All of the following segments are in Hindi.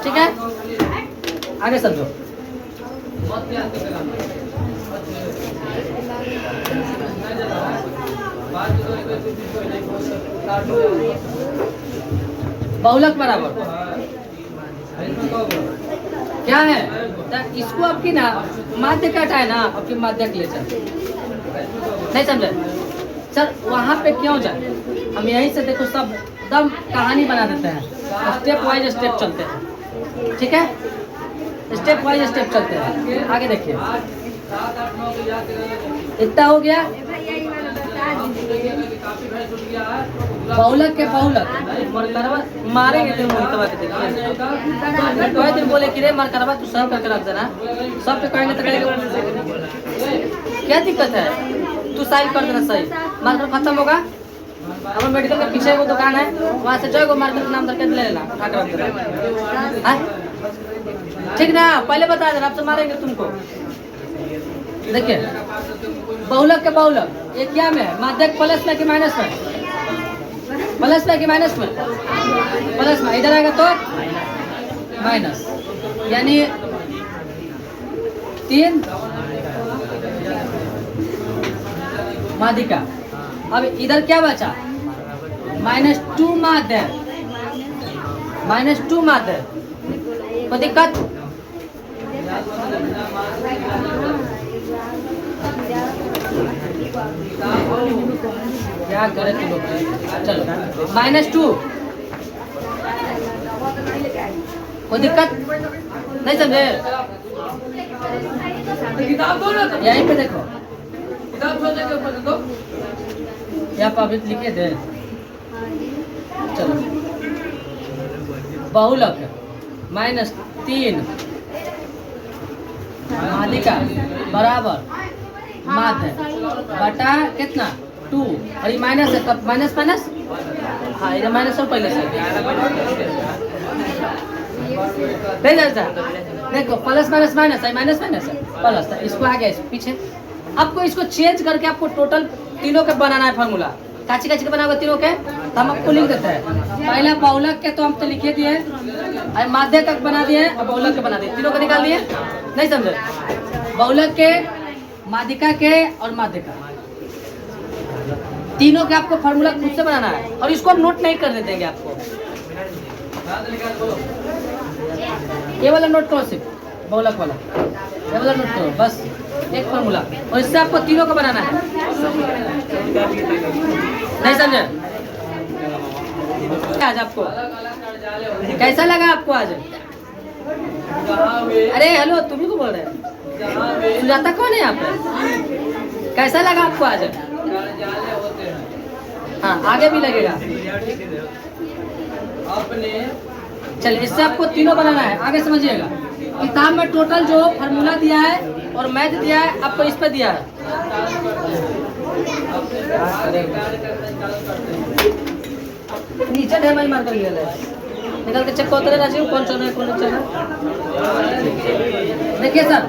ठीक है, आगे समझो। बहुलक बराबर क्या है, तो इसको आपकी ना माध्य कट है ना, आपकी माध्य ले चल, नहीं समझे सर, वहाँ पे क्यों जाए, हम यहीं से देखो सब एकदम कहानी बना देते हैं, स्टेप वाइज स्टेप चलते हैं, ठीक है, स्टेप वाइज स्टेप चलते हैं। आगे देखिए, इतना हो गया बहुलक के बहुलक मरकरवा मारेंगे तुम मोहितवा के, देखिए कोई दिन बोले कि रे मरकरवा तू सब करके रख देना, सब पे कहेंगे तो कहेंगे क्या दिक्कत है, तू साइन कर देना सही, मार्कर खत्म होगा। हमारे मेडिकल के पीछे वो दुकान है, वहाँ से जो मार्कर का नाम करके ले लेना, उठा कर रख देना, ठीक ना, पहले बता देना, अब से मारेंगे तुमको। देखिए बहुलक के बहुलक ये क्या में है, माध्यक प्लस में कि माइनस में, प्लस में कि माइनस में, प्लस में, इधर आएगा तो माइनस, यानी 3 माध्यिका। अब इधर क्या बचा, -2 माध्य, -2 माध्य, कोई दिक्कत, क्या करे तुम लोग, चलो -2, कोई दिक्कत नहीं समझे, यहीं पे देखो, यहाँ पर अभी लिखे थे, चलो बहुलक -3 माध्यिका बराबर माध्य बटा कितना 2, और ये माइनस है, कब माइनस माइनस, हाँ ये माइनस और पहले से नहीं जाता, देखो प्लस माइनस माइनस है, माइनस माइनस है प्लस था, इसको आ गया इस पीछे, आपको इसको चेंज करके आपको टोटल तीनों का बनाना है फार्मूला, काची काची का बनाओगे तीनों के, तो हम आपको लिख देते हैं, पहला बहुलक के तो हम तो लिखे दिए, माध्य तक बना दिए, और बहुलक के बना दिए, तीनों को निकाल दिए, नहीं समझे, बहुलक के, माध्यिका के और माध्यिका तीनों के आपको फार्मूला खुद से बनाना है, और इसको हम नोट नहीं करने देंगे आपको, ये वाला नोट करो, सिर्फ बहुलक वाला ये वाला नोट करो, बस एक फार्मूला, और इससे आपको तीनों को बनाना है, नहीं समझे। आज आपको कैसा लगा, आपको आज, अरे हेलो तुम ही को बोल रहे हैं, सुजाता कौन है यहाँ पे, कैसा लगा आपको आज, हाँ आगे भी लगेगा, चलिए इससे आपको तीनों बनाना है, आगे समझिएगा, किताब में टोटल जो फार्मूला दिया है और मैथ दिया है, आपको इस पे दिया है, नीचे ढेर मार कर लिया है, निकल के चेक करते राजीव, कौन चल रहा है कौन नहीं चल रहा है, देखिए सर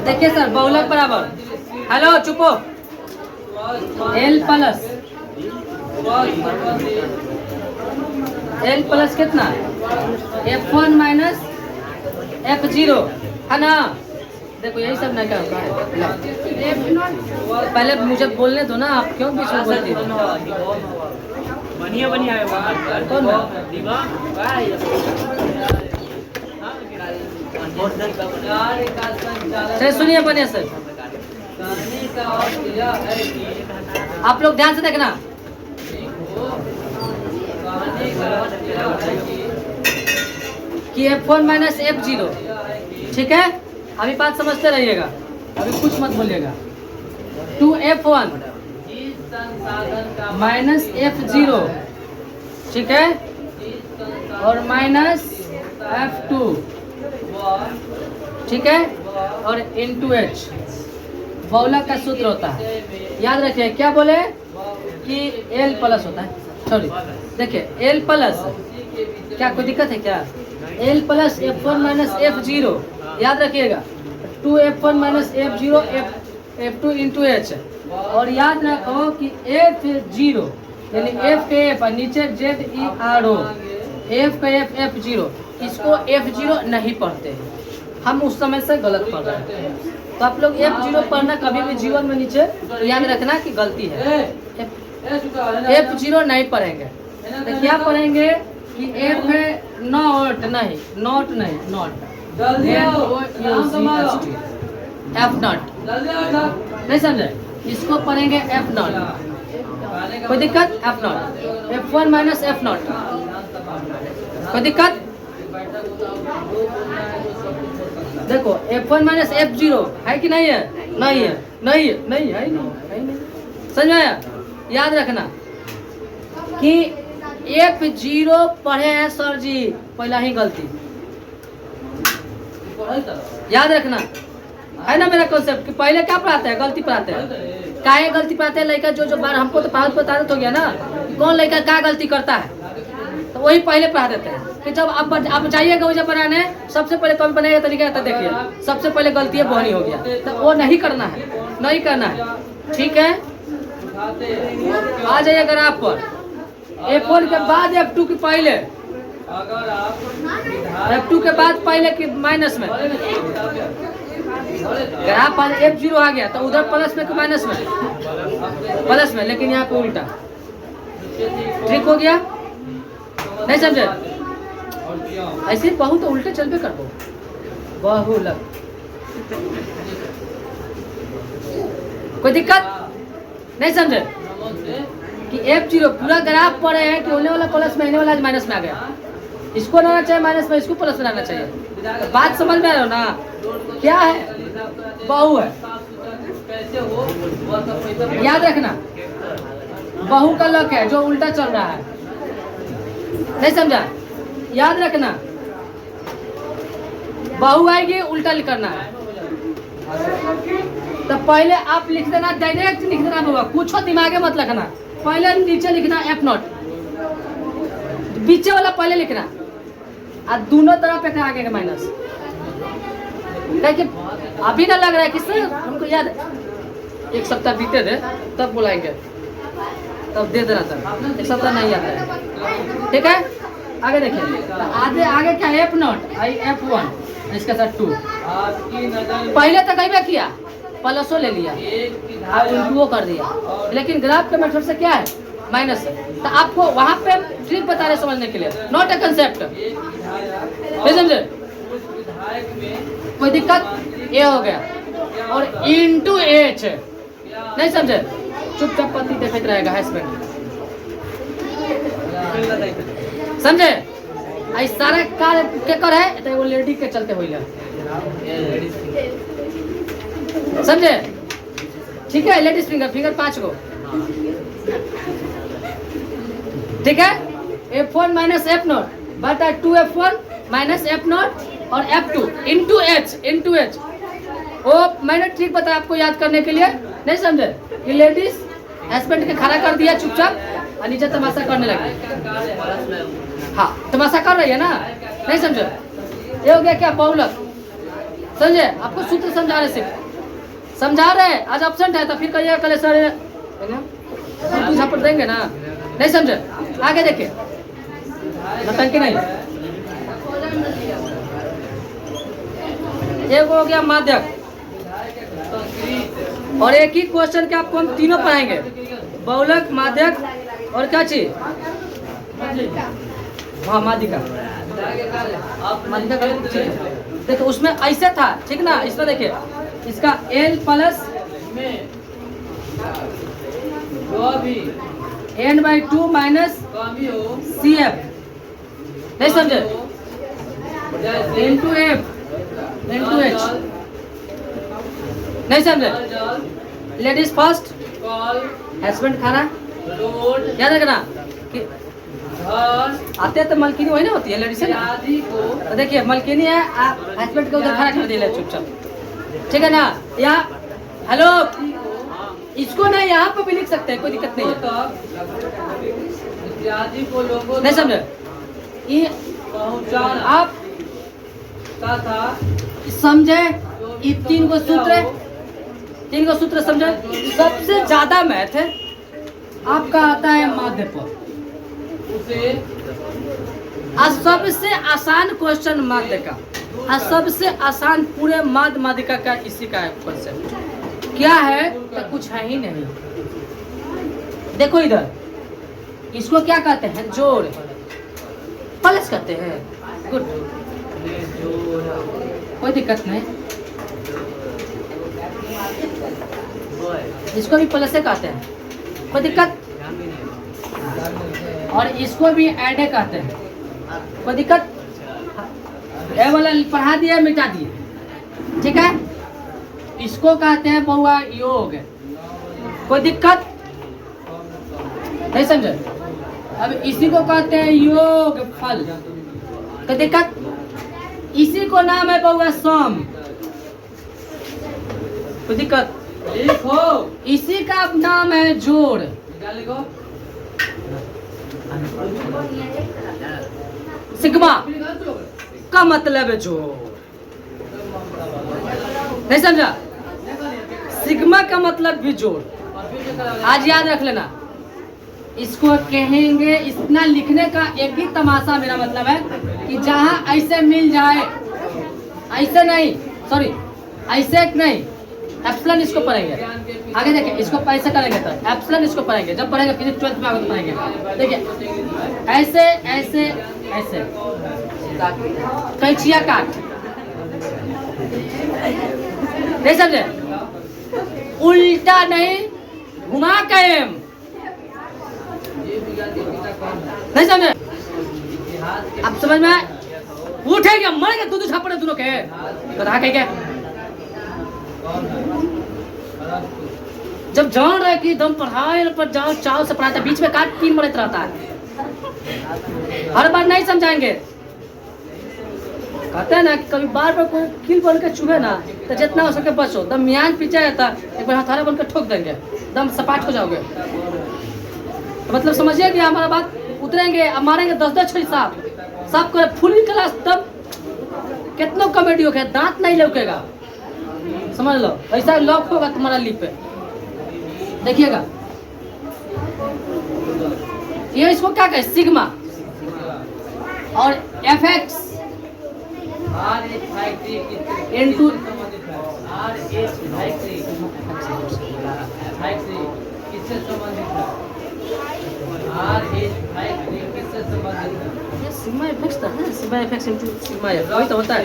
देखिए सर, बहुलक बराबर, हेलो चुपो, L प्लस कितना, F1 माइनस F0 है ना, देखो यही सब ना, क्या पहले मुझे बोलने दो ना, आप क्यों बीच में बोलती हो, बढ़िया कौन है, सुनिए बढ़िया सर, आप लोग ध्यान से देखना, कि F1 माइनस F0, ठीक है, अभी बात समझते रहिएगा, अभी कुछ मत बोलिएगा, 2F1 माइनस F0, ठीक है, और माइनस F2, ठीक है, और इंटू H बहुलक का सूत्र होता है, याद रखिए, क्या बोले कि L प्लस होता है, सॉरी देखिए L प्लस, क्या कोई दिक्कत है क्या, L plus F1 minus F0, याद रखिएगा 2F1 minus F0 F2 into H. और याद रखो कि F0 यानी F के F नीचे ZERO, F का F0, इसको F0 नहीं पढ़ते हैं, हम उस समय से गलत पढ़ रहे हैं। तो आप लोग F0 पढ़ना कभी भी जीवन में नीचे तो याद रखना कि गलती है। F0 नहीं पढ़ेंगे तो क्या पढ़ेंगे कि F है नॉट नहीं, नॉट नहीं, नॉट F नॉट, नहीं समझे, इसको पढ़ेंगे F नॉट। कोई दिक्कत? F not F1 minus F not, कोई दिक्कत? देखो F1 माइनस F0 है कि नहीं है? नहीं है, नहीं है, नहीं है, नहीं। समझ में आया? याद रखना कि F0 पढ़े हैं सर जी, पहला ही गलती। याद रखना है ना मेरा कॉन्सेप्ट कि पहले क्या पढ़ाते हैं? गलती पढ़ाते हैं। काहे गलती पढ़ाते हैं? लड़का जो बार हमको तो पता हो गया ना कि कौन लड़का क्या गलती करता है, तो वही पहले पढ़ा देते हैं कि जब आप जाइएगा वजह बनाने, सबसे पहले कौन बनेगा तरीका आता देखिए, सबसे पहले गलती है बहनी हो गया, तो वो नहीं करना है, नहीं करना है, ठीक है। आ जाइए ग्राफ पर, F1 के बाद F2 के पहले, F2 के बाद पहले कि माइनस में, ग्राफ पर F0 आ गया तो उधर प्लस में कि माइनस में? प्लस में, लेकिन यहाँ पे उल्टा। ठीक हो गया? नहीं समझे? ऐसे बहुत उल्टे चलबे करबो बहुलक। कोई दिक्कत? नहीं समझे कि F0 पूरा ग्राफ पढ़े हैं कि होने वाला प्लस में, आने वाला माइनस में आ गया, इसको आना चाहिए माइनस में, इसको प्लस में आना चाहिए। तो बात समझ में आ रहा हो ना? क्या है? बहु है, याद रखना बहु का लक है जो उल्टा चल रहा है, नहीं समझा? याद रखना बहु आएगी उल्टा करना है, तो पहले आप लिख देना, डायरेक्ट लिख देना बाबा, कुछ दिमागे मत रखना, पहले नीचे लिखना F नॉट, पीछे वाला पहले लिखना और दोनों तरफ पे आगे का माइनस। अभी ना लग रहा है कि सर हमको याद है, एक सप्ताह बीते थे तब बुलाएंगे, तब दे देना सर, एक सप्ताह नहीं आता है, ठीक है। आगे देखिए, आगे क्या है? F नॉट आई F1, इसका साथ 2, पहले तक कई किया प्लसो ले लिया, आप इंटू कर दिया, लेकिन ग्राफ के मेथड से क्या है? माइनस है। तो आपको वहां पे ट्रिक बता रहे समझने के लिए, नॉट ए कंसेप्ट, नहीं समझे? कोई दिक्कत? ये हो गया, और इंटू एच, नहीं समझे? चुपचाप पति देखते रहेगा हस्बैंड, समझे? आई सारा कार्य के कर है तो वो लेडी के चलते हुई समझे? ठीक है, लेडीज फिंगर 5 गो, ठीक है। F1 माइनस F नॉट बटा 2F1 माइनस F नॉट और F2 इंटू एच, वो मैंने ठीक बताया आपको याद करने के लिए, नहीं समझे? कि लेडीज हस्बैंड के खड़ा कर दिया चुपचाप और नीचे तमाशा करने लगी, हाँ तमाशा कर रही है ना, नहीं समझे? ये हो गया क्या? बहुलक, समझे? आपको सूत्र समझा रहे, सिर्फ समझा रहे, आज एब्सेंट है तो फिर कहिएगा कल सर पूछा पर देंगे ना, नहीं समझे? आगे देखिए, नौटंकी नहीं। एक हो गया माध्यक, और एक ही क्वेश्चन के आपको हम तीनों पढ़ाएंगे, बहुलक, माध्यक और क्या चीज? हाँ माध्यिका। देखो उसमें ऐसे था, ठीक ना? इसमें देखिए, इसका L plus n/2 minus CF, नहीं समझे? इंटू F इंटू H, नहीं समझे? लेडीज फर्स्ट, हस्बैंड खाना, याद रखना कि आते तो मलकिनी वही ना होती है, लेडीज है ना? तो देखिए मलकिनी है, आप हस्बैंड को उधर खड़ा कर दिया चुपचाप, ठीक है ना? यहाँ हेलो, इसको ना यहाँ पे भी लिख सकते हैं, कोई दिक्कत नहीं है, नहीं समझे? आप समझे? ये 3 गो सूत्र 3 को सूत्र समझे। सबसे ज्यादा मैथ आपका आता है माध्य पर, सबसे आसान क्वेश्चन माध्य का, सबसे आसान पूरे माध्य माध्यिका का इसी का क्वेश्चन क्या है तो कुछ है ही नहीं। देखो इधर, इसको क्या कहते हैं, जोड़, प्लस कहते हैं। गुड, कोई दिक्कत नहीं, इसको भी प्लस से कहते हैं, कोई दिक्कत। और इसको भी ऐड कहते हैं, कोई दिक्कत। ये वाला पढ़ा दिया, मिटा दिए, ठीक है। इसको कहते हैं बहुआ योग, कोई दिक्कत नहीं, समझे। अब इसी को कहते हैं योग फल, कोई दिक्कत। इसी को नाम है बहुआ सम, कोई दिक्कत। इसी का नाम है जोड़, सिग्मा का मतलब है जोड़, नहीं समझा। सिग्मा का मतलब भी जोड़, आज याद रख लेना। इसको कहेंगे, इतना लिखने का एक ही तमाशा मेरा मतलब है कि जहां ऐसे मिल जाए, ऐसे नहीं, सॉरी ऐसे नहीं, एप्सिलॉन इसको पढ़ेंगे। आगे देखिए, इसको पैसे करेंगे तो एप्सिलॉन इसको पढ़ेंगे, जब पढ़ेंगे फिजिक्स 12th में आगे पढ़ेंगे। देखिए ऐसे ऐसे ऐसे कैंचिया काट, नहीं समझे, उल्टा नहीं, घुमा कायम, नहीं समझे। अब समझ में उठेंगे, मरेंगे, दो छापड़े दोनों के बता के क्या। जब जान रहे कि दम पढ़ाई पर जाओ, चाव से पढ़ाता, बीच में काट तीन मरत रहता है, हर बार नहीं समझाएंगे। कहते हैं ना कि कभी बार बार कोई कील बन के चुभे ना तो जितना हो सके बचो, दम मियान पीछे रहता, एक बार हथौड़ा बन के ठोक देंगे, दम सपाट हो जाओगे। तो मतलब समझिए कि हमारा बात, उतरेंगे अब मारेंगे 10-10 छड़ी सांप, सांप को फुल क्लास, तब कितना कॉमेडी हो गया, दांत नहीं लौकेगा, समझ लो, ऐसा लॉक होगा तुम्हारा लिप पे, देखिएगा। ये इसको क्या कहे, सिग्मा और एफ(x) इनटू सिग्मा एफ(x) था, sigma f) into sigma F, वही तो होता है,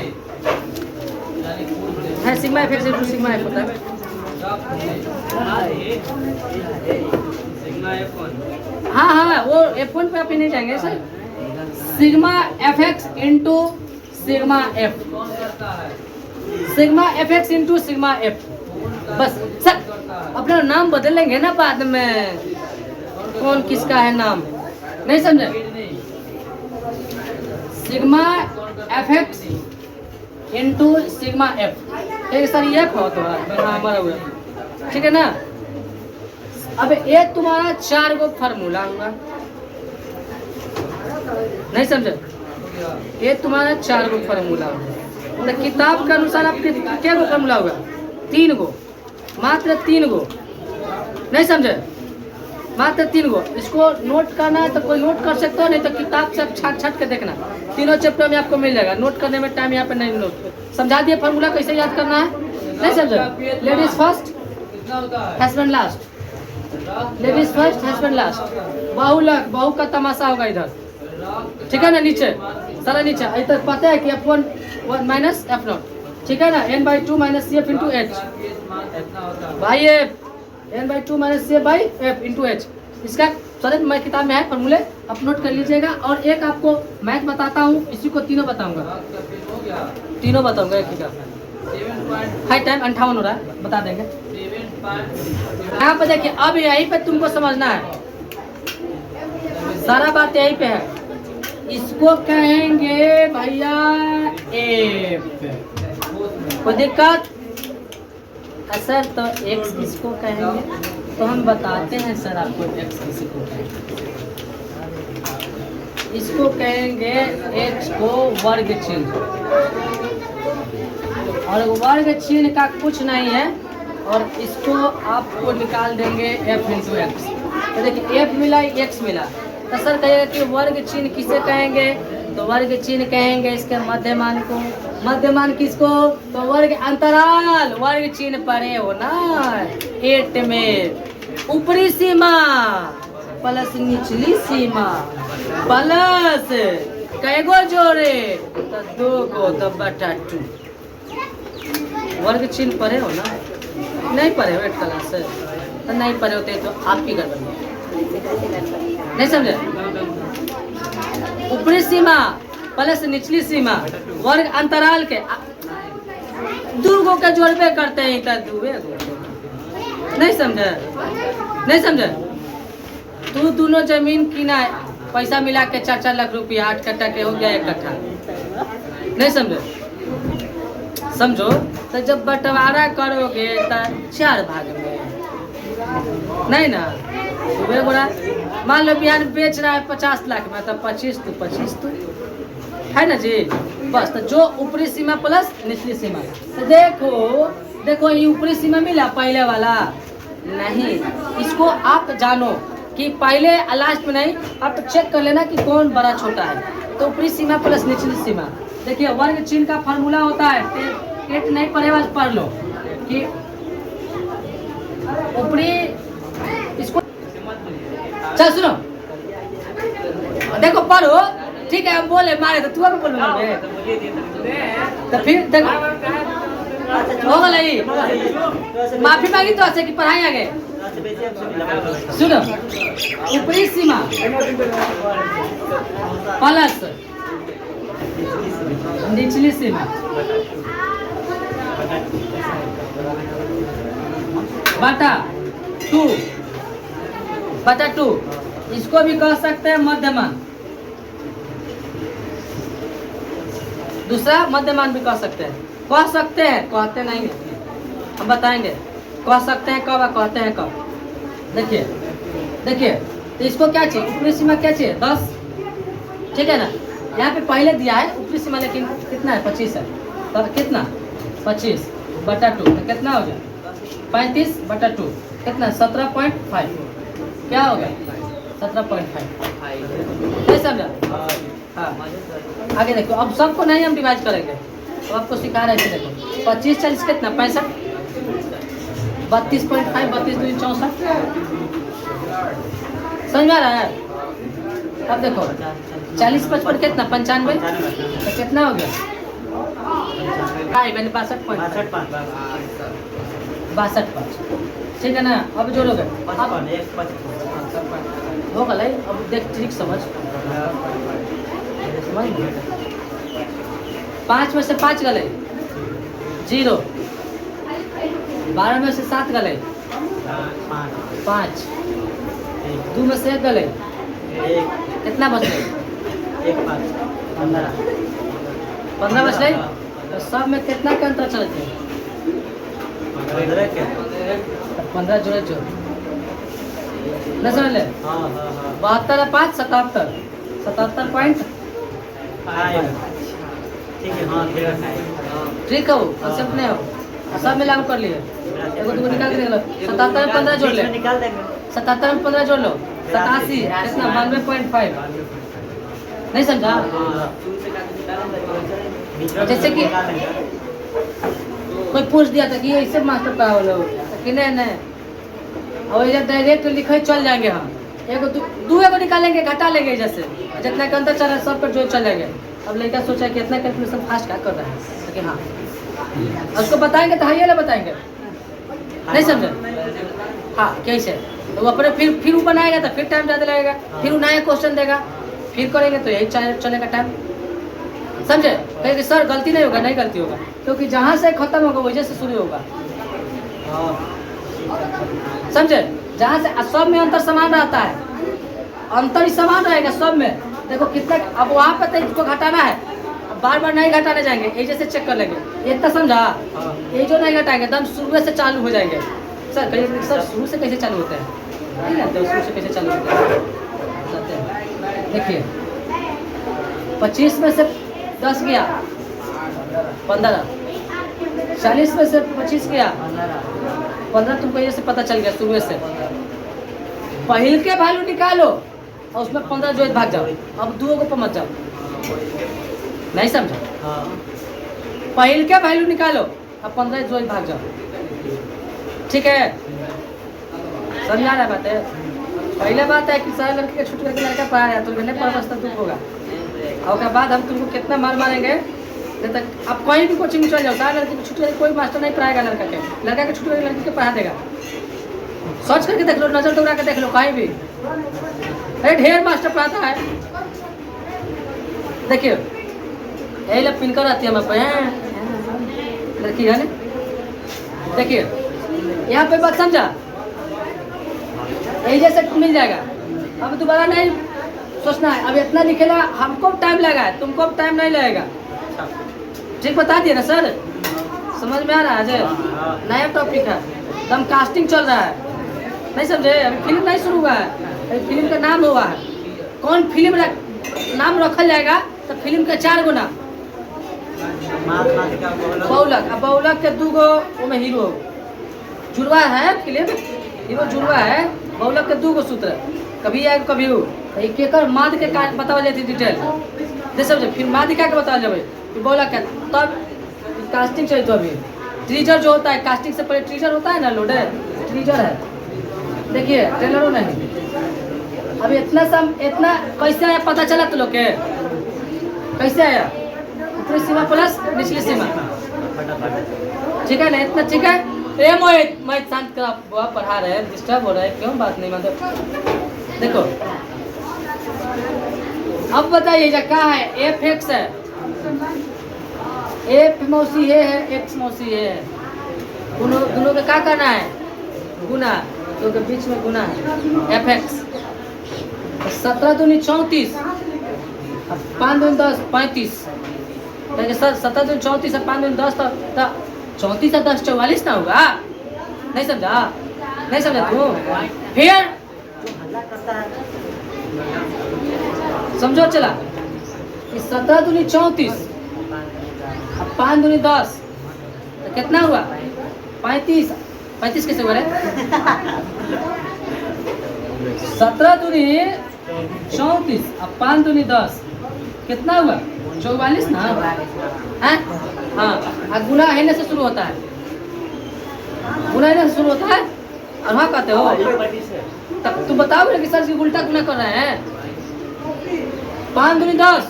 sigma f) into sigma F होता है। हाँ हाँ, वो F1 पे आप नहीं जाएंगे sir, sigma f) into sigma f, sigma f) into sigma f, बस सर। अपना नाम बदलेंगे ना बाद में, कौन किसका है नाम, नहीं समझे। Sigma f) into sigma F, एक सर ये हो तो हमारा हुआ, ठीक है ना। अब ये तुम्हारा 4 गो फार्मूला होगा, नहीं समझे, ये तुम्हारा 4 गो फार्मूला होगा। तो किताब के अनुसार आपके क्या गो फार्मूला होगा, 3 गो, मात्र 3 गो, नहीं समझे, मात्र 3 गो। इसको नोट करना है तो कोई नोट कर सकते हो, नहीं तो किताब से आप छाट के देखना, तीनों चैप्टर में आपको मिल जाएगा। नोट करने में टाइम यहाँ पे नहीं, नोट समझा दिए, फार्मूला कैसे याद करना है, नहीं समझे। Ladies first, husband last, ladies first, husband last. बाहुलक, बाहु का तमाशा होगा इधर, ठीक है ना, नीचे सारा नीचे इधर पता है कि F1 माइनस F0, ठीक है ना, n/2 minus CF into H by F, n/2 minus CF by F into H। इसका सर मैं किताब में है फॉर्मूले, आप नोट कर लीजिएगा। और एक आपको मैथ बताता हूँ, इसी को तीनों बताऊंगा, तीनों बताऊंगा एक ही का। हाई टाइम 58 हो रहा है, बता देंगे। यहाँ पे देखिए, अब यहीं पे तुमको समझना है, सारा बात यहीं पे है। इसको कहेंगे भैया एफ, कोई दिक्कत सर। तो एक्स किसको कहेंगे, तो हम बताते हैं सर आपको एक्स किसको कहेंगे। इसको कहेंगे एक्स को वर्ग चिन्ह, और वर्ग चिन्ह का कुछ नहीं है, और इसको आपको निकाल देंगे f इंटू एक्स। तो देखिए f मिला x मिला, तो सर कहेगा कि वर्ग चिन्ह किसे कहेंगे, तो वर्ग चिन्ह कहेंगे इसके मध्यमान को। मध्यमान किसको, तो वर्ग अंतराल, वर्ग चिन्ह परे हो ना 8 में, ऊपरी सीमा प्लस निचली सीमा प्लस कैगो जोड़े, तो 2 को, तो बटा 2। वर्ग चिन्ह परे हो ना, नहीं पढ़े हो 8 क्लास से, तो नहीं पढ़े होते तो आपकी गड़बड़ी है, नहीं समझे। ऊपरी सीमा प्लस निचली सीमा वर्ग अंतराल के 2 गो के जोड़बे करते हैं, तो 2 गो, नहीं समझे, नहीं समझे। तू दोनों जमीन किना पैसा मिला के 4-4 लाख रुपया 8 कट्ठा के हो गया 1 कट्ठा, नहीं समझे, समझो। तो जब बंटवारा करोगे तो 4 भाग में, नहीं ना, बोला मान लो बिहार बेच रहा है 50 लाख में, तो 25 तो है ना जी, बस। तो जो ऊपरी सीमा प्लस निचली सीमा, तो देखो ये ऊपरी सीमा मिला पहले वाला नहीं, इसको आप जानो कि पहले लास्ट में नहीं, आप चेक कर लेना कि कौन बड़ा छोटा है। तो ऊपरी सीमा प्लस निचली सीमा, देखिए वर्ग चिन्ह का फार्मूला होता है, टेट नहीं पढ़े बस पढ़ लो कि ऊपरी, इसको चल सुनो, देखो पढ़ो, ठीक है, हम बोले मारे तो तू भी बोलूंगा, तो फिर हो गई, माफी मांगी तो ऐसे कि पढ़ाई आगे। सुनो, ऊपरी सीमा प्लस निचली सीमा बटा 2, इसको भी कह सकते हैं मध्यमान, दूसरा मध्यमान भी कह सकते हैं, कहते नहीं, हम बताएंगे कह सकते हैं कब, कहते हैं कब। देखिए तो इसको क्या चाहिए, ऊपरी सीमा क्या चाहिए 10, ठीक है ना, यहाँ पे पहले दिया है ऊपरी सीमा, लेकिन कितना है 25 है, तो कितना 25 बटा 2, तो कितना हो गया 35 बटा 2, कितना 17.5, क्या हो गया 17.5, नहीं समझा। हाँ आगे देखो, अब सबको नहीं हम डिवाइड करेंगे, तो आपको सिखा रहे थे, देखो 25 40 कितना 65, 32.5, 32 दूनी 64, समझ में आ रहा है। अब देखो 40 55 कितना 95, तो कितना हो गया 62.5, ठीक है ना। अब जोड़ोगे हो गया, अब देख ठीक समझ, 5 में से 5 गले 0, 12 में से 7 गले 5, 2 में से 1 गले, कितना बच गए 15 बच गए, तो सब में कितना का अंतर चलते हैं 15 जोड़े जो न समझ ले, 72 5 77, 77.5, ठीक है, कंसेप्ट नहीं हो, सब में लागू कर लिए, एगो दूगो निकाल के निकलो, 77 में 15 जोड़ ले, 77 में 15 जोड़ लो 87, कितना 92.5, नहीं समझा। जैसे कि कोई पूछ दिया था कि ये इससे मास्टर का हो लो, कि नहीं, और इधर डायरेक्ट लिखे चल जाएंगे हम, एगो दूगो निकालेंगे, घटा लेंगे, जैसे जितना के अंदर चल रहा है सब पर जो चलेंगे। अब लड़का सोचा कि इतना कैलकुलेशन फास्ट क्या कर रहा है, कि हाँ उसको बताएंगे तो हाइए बताएंगे, नहीं समझे। हाँ कैसे, तो वो अपने फिर वो बनाएगा तो फिर टाइम ज़्यादा लगेगा, फिर वो नया क्वेश्चन देगा, फिर करेंगे तो यही चलेगा टाइम, समझे। कहेंगे सर गलती नहीं होगा, नहीं गलती होगा, क्योंकि जहाँ से खत्म होगा वजह से शुरू होगा, समझे। जहाँ से सब में अंतर समान रहता है, अंतर ही समान रहेगा सब में। देखो कितना, अब वहाँ पे तो इसको घटाना है, अब बार बार नहीं घटाने जाएंगे, ये जैसे चेक कर लेंगे, इतना समझा, ये जो नहीं घटाएंगे एकदम शुरू से चालू हो जाएंगे। सर कहिए सर शुरू से कैसे चालू होते हैं, नहीं जानते शुरू से कैसे चालू होते हैं। देखिए 25 में से 10 गया 15, 40 में से 25 गया 15 तुमको ये से पता चल गया सुबह से। पहल के वैल्यू निकालो और उसमें 15 जो भाग जाओ। अब दो को मत जाओ, नहीं समझो। पहल के वैल्यू निकालो अब 15 जो भाग जाओ, ठीक है? समझा रहा बात है? पहले बात है कि सारे लड़के छुट्टी करके लड़का पढ़ा रहा है तो कहने पर दुख होगा। और उसके बाद हम तुमको कितना मार मारेंगे जब तक आप कहीं भी कोचिंग में चल जाओ, सारे लड़के को छुट्टी करके कोई मास्टर नहीं पढ़ाएगा लड़का के छुट्टी करके लड़की के पढ़ा देगा। सर्च करके देख लो, नजर दौड़ा के देख लो कहीं भी, अरे ढेर मास्टर पढ़ाता है। देखिए यही लोग पिनकर आती है हमें लड़की है ना। देखिए यहाँ पे बात समझा, यही जैसे मिल जाएगा। अब दोबारा नहीं सोचना है, अब इतना लिखेला हमको टाइम लगा है, तुमको अब टाइम नहीं लगेगा। ठीक बता दिए ना सर? समझ में आ रहा है? नया टॉपिक है, एकदम कास्टिंग चल रहा है, नहीं समझे? अभी फिल्म नहीं शुरू हुआ है, अभी फिल्म का नाम हुआ है। कौन फिल्म नाम रखा जाएगा तो फिल्म का 4 गुना बहुलक। अब बहुलक के 2 गो वो में हीरो जुड़वा है, फिल्म हीरो जुड़वा है। बहुलक के 2 गो सूत्र, कभी आए कभी हो। एक माद के बताओ जाती डिटेल दे समझे, फिर मादिका के बताओ जाए, फिर बहुलक का, तब कास्टिंग चाहिए। तो अभी ट्रीजर जो होता है, कास्टिंग से पहले ट्रीजर होता है ना, लोडे ट्रीजर है। देखिए ट्रेलरों नहीं। अभी इतना कैसे आया पता चला तो लोग के? कैसे आया? ऊपरी सीमा प्लस निचली सीमा, ठीक है ना? इतना ठीक है। ए मोहित शांत कर, आप पढ़ा रहे हैं, डिस्टर्ब हो रहा है, क्यों बात नहीं मतलब? देखो अब बताइए क्या है? एफ एक्स है, एफ मौसी है, एक्स मौसी है, दोनों का क्या करना है? गुना, दो के बीच में गुना है। एफ एक्स 17 दूनी 34, 5 दूनी 10 35, 17 दूनी 34 5 दूनी 10 तो 34 से 10 44 ना होगा? नहीं समझा? नहीं समझा तू? फिर समझो चला कि 17 दूनी 34 अब 5 दूनी 10 तो कितना हुआ? 35। 35 कैसे हुआ रे? 17 दूनी 34 अब 5 दूनी 10 कितना हुआ? 44 ना है? हाँ, गुना है से शुरू होता है, गुना है से शुरू होता है। और हाँ कहते हो तब तुम बताओ कि सर उल्टा गुना कर रहे हैं। 5 दूनी 10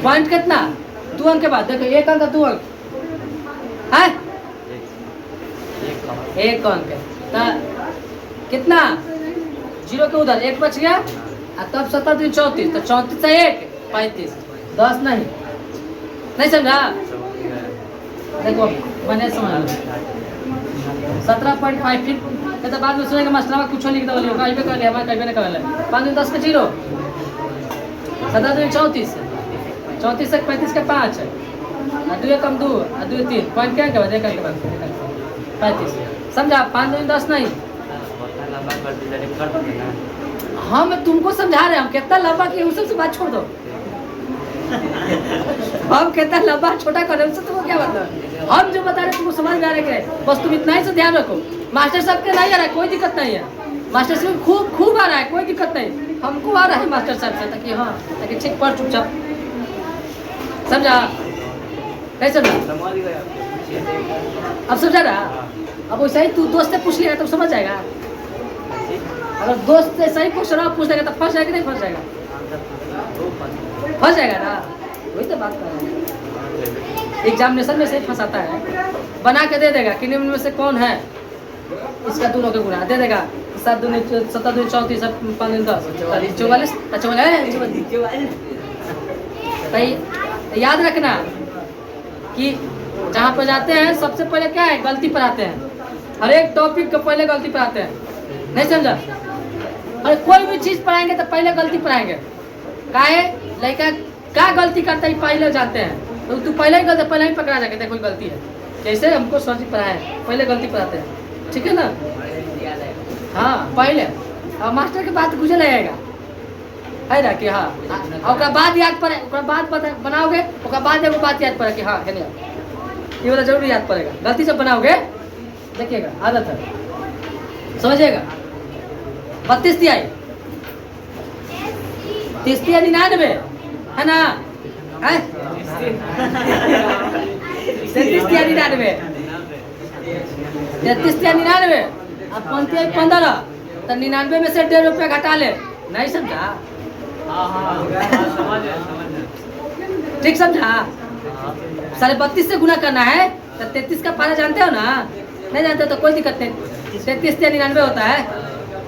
पॉइंट कितना? 2 अंक के बाद देखो, 1 अंक 2 अंक है, 1 अंक तो कितना? 0 के उधर 1 बच गया। तब 17 दूनी 34 तो 34 से 1 35, 10 नहीं समझा? देखो मैंने समझ 17.5 फिर तो बाद में सुनेगा मास्टर कुछ लिख दो होगा कहीं कर लिया हमारे कहीं नहीं कर 5 10 के 0, 17 दूनी 34, 34 से 35 के 5 है, 2 कम 2 2 3 पॉइंट क्या के बाद 1 के बाद 35। समझा? 5 दूनी 10 नहीं। हम तुमको समझा रहे हैं, हम कितना लंबा किए उस सबसे बात छोड़ दो। हम कितना लंबा छोटा कर रहे हैं उससे तुमको क्या मतलब? हम जो बता रहे हैं तुमको समझ में आ रहा है, बस तुम इतना ही से ध्यान रखो। मास्टर साहब के नहीं आ रहा है, कोई दिक्कत नहीं है। मास्टर साहब खूब आ रहा है, कोई दिक्कत नहीं। हमको आ रहा है मास्टर साहब से, ताकि हाँ ताकि ठीक पढ़ चुपचाप। समझा? नहीं समझा? अब समझा रहा? अब वैसे ही तू दोस्त से पूछ लेगा तब समझ जाएगा। अगर दोस्त से सही पूछ रहा पूछ देगा तब फंस जाएगा नहीं फंस जाएगा? फंस जाएगा ना, वही तो बात कर रहे हैं। एग्जामिनेशन में से फंसाता है, बना के दे देगा कि निम्न में से कौन है इसका दोनों के गुना दे देगा। 7 दूनी 17 दूनी 34 5 दूनी 10 44 44। याद रखना कि जहाँ पर जाते हैं सबसे पहले क्या है? गलती पर आते हैं। हर एक टॉपिक को पहले गलती पर आते हैं, नहीं समझा? अरे कोई भी चीज़ पढ़ाएंगे तो पहले गलती पढ़ाएंगे। काहे? लड़का क्या गलती करता है पहले जानते हैं, तो तू पहले ही पकड़ा जाके देखो गलती है। जैसे हमको सर जी पढ़ाए पहले गलती पढ़ाते हैं, ठीक है ना? हाँ पहले, और मास्टर के बात गुजर लगेगा है ना कि हाँ, और बाद याद पड़े, बाद बनाओगे, बाद एगो बात याद पड़े कि हाँ है ये वाला जरूर याद पड़ेगा। गलती जब बनाओगे देखिएगा आदत है, समझिएगा। 32 तिहाई 30 तिहाई 99 है ना, है 33 तिहाई 99, 33 तिहाई 99, अब 35 15, तो 99 में से 1.5 रुपया घटा ले, नहीं समझा? ठीक समझा? 32.5 से गुना करना है, तो 33 का पारा जानते हो ना? नहीं जानते तो कोई दिक्कत नहीं। 33 से 99 होता है,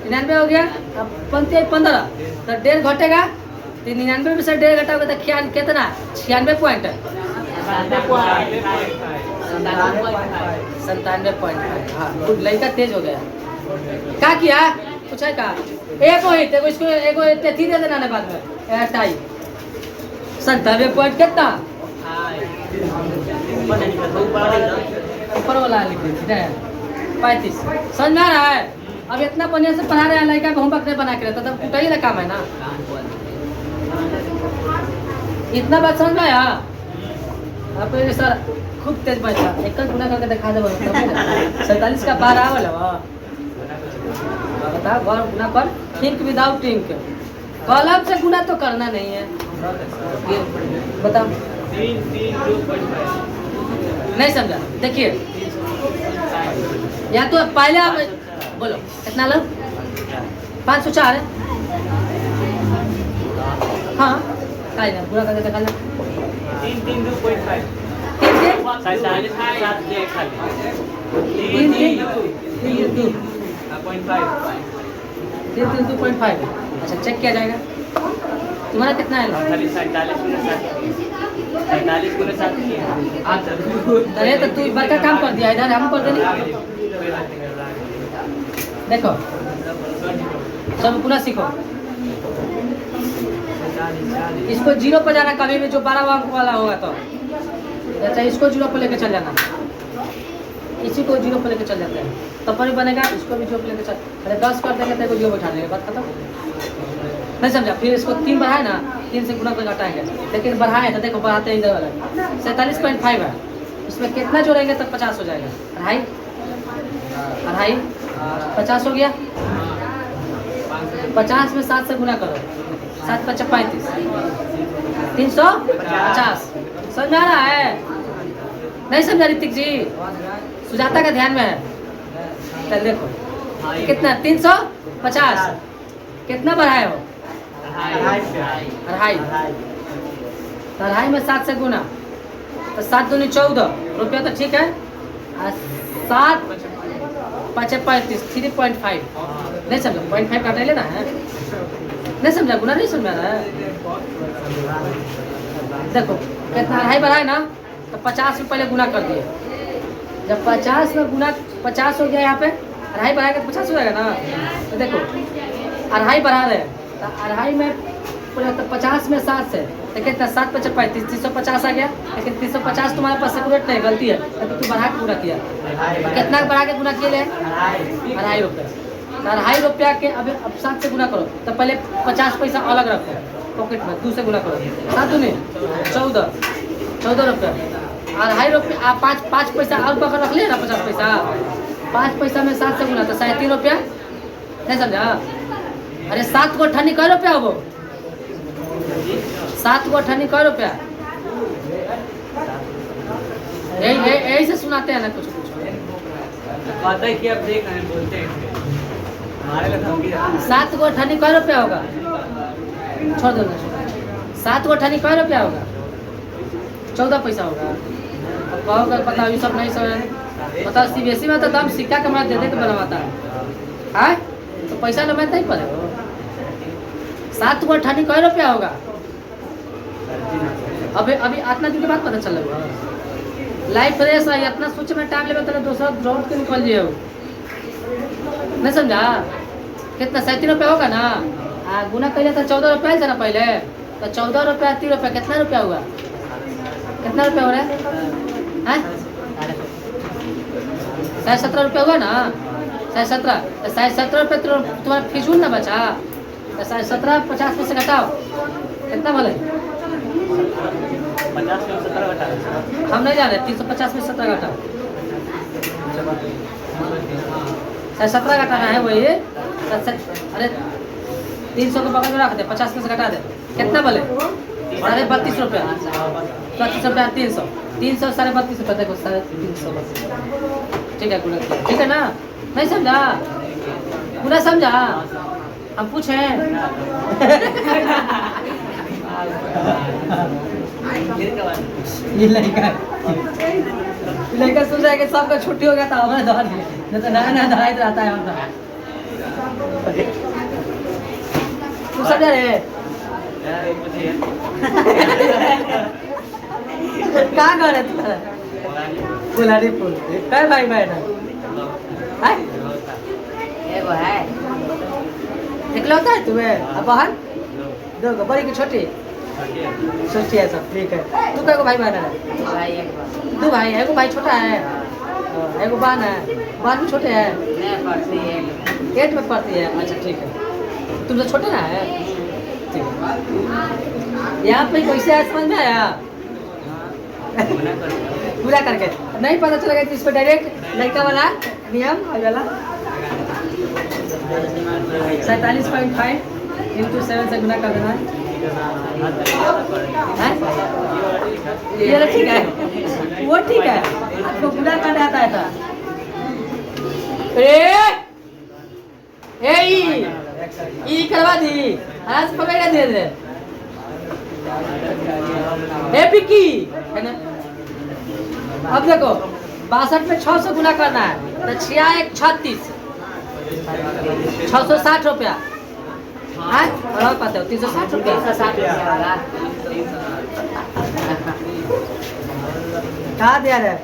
99 हो गया, अब 35 15, तो 1.5 घटेगा, तो 99 में से 1.5 घटाओगे तो कितना? 96 पॉइंट, 97.5। हाँ, लड़का तेज हो गया। क्या किया? कुछ है का? एक मोहित इसको एगो तेथी दे देना बाद में 28, 97 पॉइंट कितना? ऊपर वाला लिख दी 35। समझ में आ रहा है? अब इतना बढ़िया से पढ़ा रहे हैं, लड़का को होमवर्क नहीं बना के रहता, तब कुटाई का काम है ना। इतना बात समझ में आया? आप सर खूब तेज बचा, एक गुना करके दिखा दे। 47 का 12 वाला बता, गुना कर, थिंक विदाउट थिंक। कॉलम से गुना तो करना नहीं है, बताओ। नहीं समझा? देखिए, या तो पहले आप बोलो कितना लो? 504 है। हाँ काय ना पूरा करके दिखा लो। 3 3 2.5 3.5। अच्छा चेक किया जाएगा। तुम्हारा कितना है? 47 अरे तो तू बड़का काम कर दिया, इधर हम कर देंगे। देखो सब पूरा सीखो। इसको 0 पर जाना कभी भी, जो 12 अंक वाला होगा तो। अच्छा इसको 0 पर लेके चल जाना, इसी को 0 पर लेके चल जाते हैं, तब पर बनेगा। इसको भी 0 पर लेके चल, अरे 10 कर देंगे तो 0 बैठा देंगे, बात खत्म। नहीं समझा? फिर इसको 3 बढ़ाए ना, 3 से गुना करके घटाएंगे, लेकिन बढ़ाए तो देखो बढ़ाते हैं इधर वाला 47.5 है, इसमें कितना जोड़ेंगे तब 50 हो जाएगा। 2.5 50 हो गया। 50 में 7 से गुना करो, 7 5 35, 350। समझ में आ रहा है? नहीं समझा ऋतिक जी? सुजाता का ध्यान में है। चल देखो कितना 350 कितना बढ़ाए हो? 2.5 में 7 से गुना तो 7 दूनी 14 रुपया तो ठीक है। 7 5 35 3.5। नहीं समझा? 0.5 काटे लेना है। नहीं समझा? गुना नहीं समझा रहा है? देखो कितना 2.5 बढ़ाए ना, तो 50 में पहले गुना कर दिए। जब 50 में गुना 50 हो गया, यहाँ पे 2.5 बढ़ाएगा तो 50 हो जाएगा ना। तो देखो 2.5 बढ़ा रहे हैं, तो 2.5 में पूरा तो 50 में 7 से तो कितना? 7 5 35 350 आ गया। लेकिन 350 तुम्हारे पास सेपरेट नहीं, गलती है, तो तू बढ़ा के पूरा किया। कितना बढ़ा के गुना किए? 2.5 रुपये। 2.5 रुपया के अब 7 से गुना करो, तो पहले 50 पैसा अलग रखो पॉकेट में, 2 से गुना करो, 7 दूनी 14 रुपये। 2.5 रुपये आप 5 पैसा और पकड़ रख लिया ना, 50 पैसा। 5 पैसा में 7 से गुना तो 3.5 रुपया। नहीं समझा? अरे 7 को 98 कै रुपया हो? 7 को 98 कै रुपया? यही से सुनाते हैं ना कुछ कुछ। पता है कि आप देख रहे हैं, बोलते हैं हमारे लिए धमकी देते हैं। 7 को 98 कै रुपया होगा? छोड़ दो ना। 7 को 98 कै रुपया होगा? 14 पैसा होगा। अब कहोगे पता ये सब नहीं समझ पता। CBSE में तो दाम सिक्का के दे दे के बनवाता है, तो पैसा लो मैं नहीं पड़े। 7 को 98 कै रुपया होगा? अभी इतना दिन के बाद पता चल रहा लाइफ फ्रेश है। इतना सोच में टाइम लेवे तो दूसरा ड्रॉप के निकल जाए। नहीं समझा? कितना? 37 रुपया होगा ना। गुना पहले तो 14 रुपया था ना पहले, तो 14 रुपया 3 रुपया कितना रुपया हुआ? कितना रुपया हो रहा है? 17 रुपया हुआ ना। 17 रुपये तुम्हारा फिजूल ना बचा। 17 50 में से घटाओ, कितना बोले? 50 में 17 घटा। हम नहीं जा रहे। 350 में 17 घटाओ। 17 घटाना है वही। अरे 300 को बगल में रख दे, 50 में से घटा दे, कितना बोले? 32.5 रुपया। 32 रुपया 300, 300 32.5 रुपया, देखो 332। ठीक है पूरा, ठीक है ना? नहीं समझा? पूरा समझा? हम पूछे ये लड़का सोच रहा है कि सबका छुट्टी हो गया था, हमारे दौर में नहीं तो नया नया दवाई रहता है मतलब। तू समझा रे? कहाँ घर है तुम्हारा? फुलारी फूल। क्या भाई बहन है? एगो है, इकलौता है तुम्हें? अब बहन दो, बड़ी की छोटी? छोटी है सब, ठीक है। तू क्या भाई बहन है? दो भाई है, एगो भाई छोटा है, एगो बहन है। बहन भी छोटे है, 8 में पढ़ती है। अच्छा ठीक है, तुम तो छोटे ना है, ठीक है। यहाँ पे कैसे है समझ में आया? पूरा करके नहीं पता चलेगा तो इस पर डायरेक्ट लड़का वाला नियम वाला 47.5 into 7 से गुना कर देना है। ये ठीक है, वो ठीक है, आपको पूरा करना आता है। ई करवा दी, आज पकड़ दे दे। पिक्की है ना? अब देखो 62 में 600 गुना करना है तो 6 1 36, 660 रुपया। और पाते हो 360 रुपया। कहाँ दिया रे?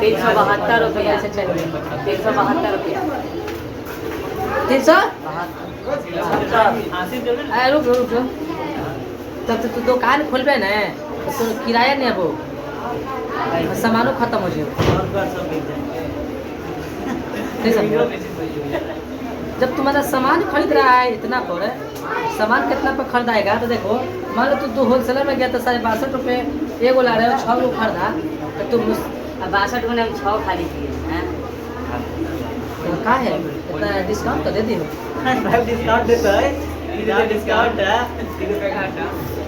372 रुपया से चलिए, 372 रुपया, 300। रुक रुक, तब तो तू दुकान खोलबे ना तो किराया नहीं अब सामानों खत्म हो जाए। जब तुम्हारा सामान खरीद रहा है इतना पर, सामान कितना पर खरीदाएगा? तो देखो मान लो तू होलसेलर में गया तो 62 रुपये एगो ला रहे हो, 6 गो खरीदा तो तुम 62 में 6 खाली किए हैं। कहाँ है इतना डिस्काउंट तो दे दी हो? डिस्काउंट देता है, डिस्काउंट है।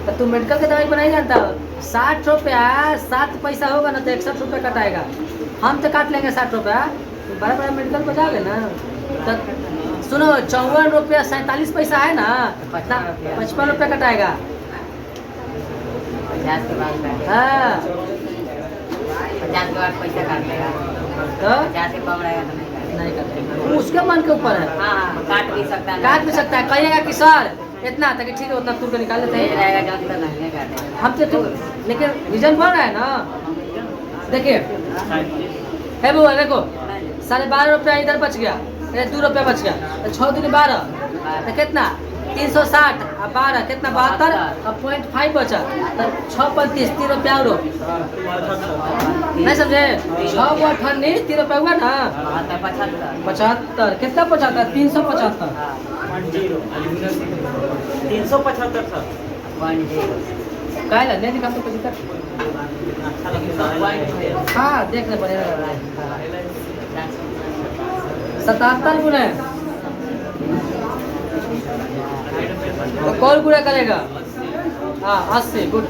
तो तू मेडिकल की दवाई को नहीं जानता? 60 रुपया 7 पैसा होगा ना तो 61 रुपया कटाएगा। हम तो काट लेंगे 60 रुपया, बड़ा बड़ा मेडिकल को जाओगे ना तो सुनो 54 रुपया 47 पैसा है ना, 55 रुपया कटाएगा। हाँ 50 के बाद पैसा काटेगा तो 50 के कम रहेगा तो नहीं काटेगा, उसके मन के ऊपर है। हाँ काट भी सकता है, काट भी सकता है। कहिएगा कि सर इतना तक ठीक है, उतना तुरंत निकाल लेते हैं, हम तो लेकिन रीजन बोल रहा है ना। देखिए है वो, देखो 12.5 रुपया इधर बच गया, 2 रुपया बच गया तो 6 दूनी 12 तो कितना 360 और 12 कितना 72 और 0.5 बचा तो 6 35 3 रुपया और नहीं समझे? 6 को 98 3 रुपया हुआ ना 75 कितना 75 375 375 था। काय ला नहीं दिखा तो 75। हाँ देखने पड़ेगा 77 गुना तो कौन गुना करेगा? हाँ 80 गुड।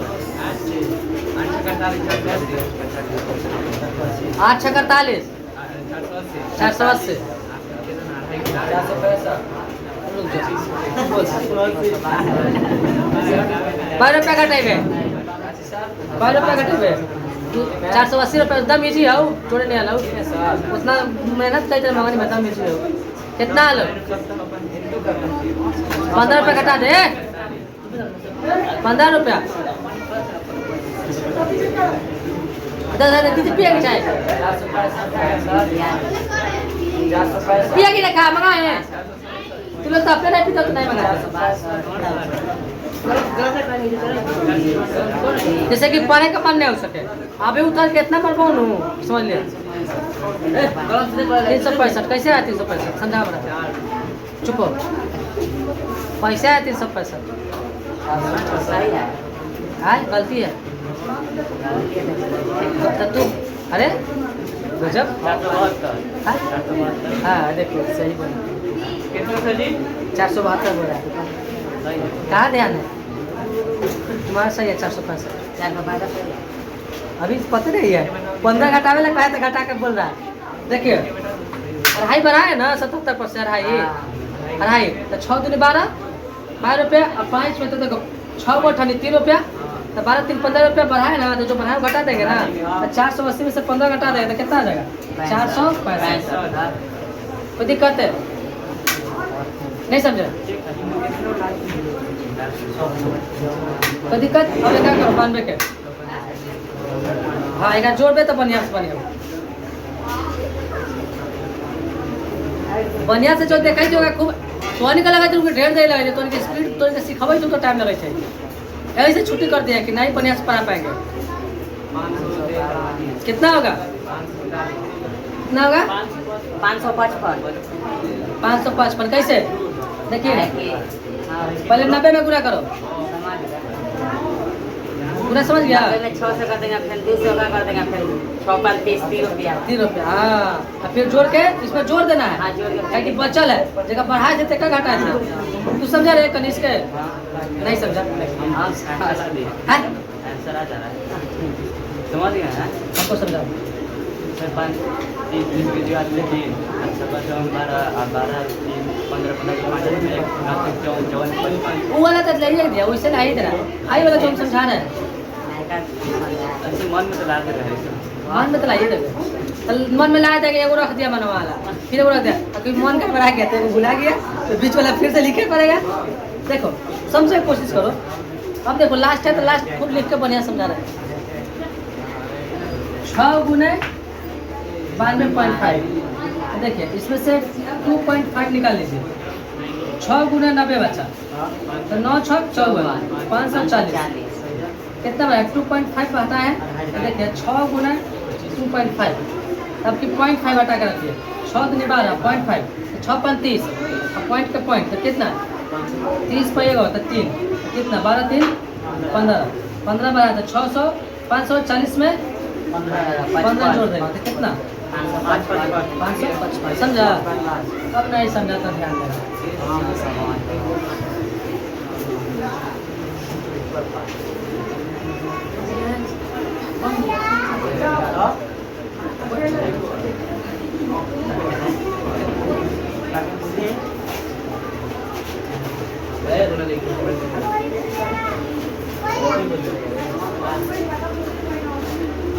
8 6 48 480 12 रुपया कटेबे, 12 रुपया कटेबे, 480 रुपया दम इजी हो, जोड़े नहीं आलो उतना मेहनत करते मंगानी में दम इजी हो। कितना आलो 15 रुपया कटा दे, 15 रुपया 10 पिया की चाय पिया की रखा मंगाए तू लोग तो अपने नहीं पीता तो नहीं मंगाया। जैसे कि पढ़े का मन नहीं हो सके, अभी उतर के इतना पर कौन हूँ समझ लिया। 365 कैसे आया? 365 समझा बड़ा चुप हो, पैसे आया 365 सही है। हाँ गलती है तो तू अरे गजब 472 हाँ 472 हाँ देखो सही बोला कितना सर जी 472 बोला है सही है। कहाँ ध्यान है तुम्हारा सही है 465 412 अभी पता नहीं है 15 घटावे लगा है तो घटा कर बोल रहा है देखिए अढ़ाई बढ़ाए ना 77% अढ़ाई अढ़ाई तो 6 दूनी 12 रुपया और 5 में तो देखो 6 को 3 रुपया तो 12 3 15 रुपया बढ़ाए ना तो जो बढ़ाए वो घटा देंगे ना तो 480 में से 15 घटा देंगे तो कितना आ जाएगा 465 कोई दिक्कत है नहीं समझे कोई दिक्कत अब क्या करो 92 के हाँ एक जोड़ दे तो बढ़िया से बढ़िया से जो देखा जो खूब तो निकल लगा तुमको ढेर दे लगे तो स्पीड तो सिखावे तुमको टाइम लगे थे ऐसे छुट्टी कर दिया कि नहीं बढ़िया से पढ़ा पाएंगे कितना होगा कितना होगा 555 कैसे देखिए पहले 90 में गुना करो पूरा समझ गया 6 से कर देंगे फिर 200 का कर देंगे फिर 6 पर 30 रुपया 3 रुपया हाँ और फिर जोड़ के इसमें जोड़ देना है हाँ, जोड़ के। क्या कि बचल है जगह बढ़ाए थे का घटाए थे तू समझा रहे कनिष्क के नहीं समझा हाँ? आंसर आ जा रहा है समझ गया है हमको समझा सर 5 3 के जो आज लेके अच्छा 12 15 में 54 वो वाला तो ले ही दिया वैसे नहीं दे रहा आई वाला जो हम समझा रहे हैं ऐसे मन में तो लाते रहे मन में तो लाइए देवे तो मन में लाया था कि एगो रख दिया मन वाला फिर एगो रख दिया और कोई मन का बढ़ा गया तो एगो भुला गया तो बीच वाला फिर से लिखे पड़ेगा देखो समझे की कोशिश करो अब देखो लास्ट है तो लास्ट खुद लिख के बढ़िया समझा रहे हैं 6 गुने 92.5 देखिए इसमें से 2.5 निकाल लीजिए 6 गुने 90 बचा तो 9 6 54 540 कितना बना 2.5 हटा है तो देखिए 6 गुना 2.5 अब की 0.5 हटा कर रखिए 6 दूनी 12 0.5 6 5 30 अब पॉइंट का पॉइंट तो कितना 30 पाइएगा तो 3 कितना 12 3 15 बढ़ा तो 600 540 में 15 जोड़ देगा तो कितना 555 समझा अब नहीं समझा तो ध्यान देना